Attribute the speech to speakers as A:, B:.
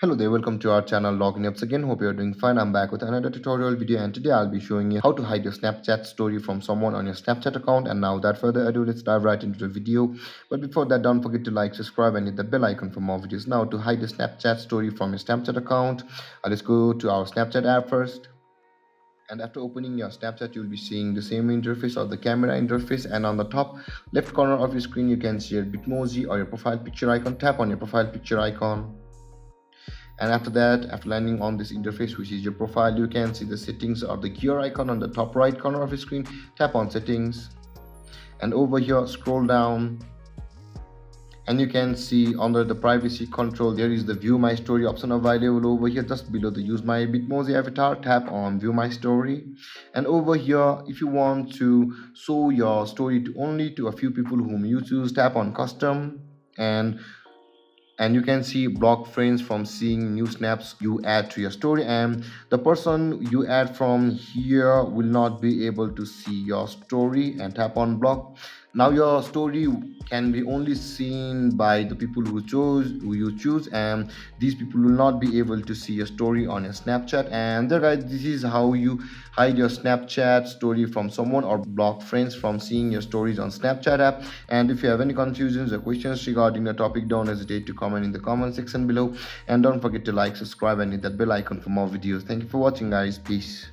A: Hello there, welcome to our channel Logging Apps again. Hope you're doing fine. I'm back with another tutorial video, and today I'll be showing you how to hide your Snapchat story from someone on your Snapchat account. And now without further ado, let's dive right into the video. But before that, don't forget to like, subscribe and hit that bell icon for more videos. Now to hide the Snapchat story from your Snapchat account, let's go to our Snapchat app first. And after opening your Snapchat, you'll be seeing the same interface or the camera interface, and on the top left corner of your screen you can see your Bitmoji or your profile picture icon. Tap on your profile picture icon, and after that, after landing on this interface, which is your profile, you can see the settings or the gear icon on the top right corner of your screen. Tap on settings, and over here scroll down, and you can see under the privacy control there is the view my story option available over here just below the use my Bitmoji avatar. Tap on view my story, and over here if you want to show your story to only to a few people whom you choose, tap on custom, and you can see block friends from seeing new snaps you add to your story, and the person you add from here will not be able to see your story. And tap on block. Now your story can be only seen by the people who you choose, and these people will not be able to see your story on your Snapchat. And there guys, this is how you hide your Snapchat story from someone or block friends from seeing your stories on Snapchat app. And if you have any confusions or questions regarding the topic, don't hesitate to comment in the comment section below, and don't forget to like, subscribe and hit that bell icon for more videos. Thank you for watching guys. Peace.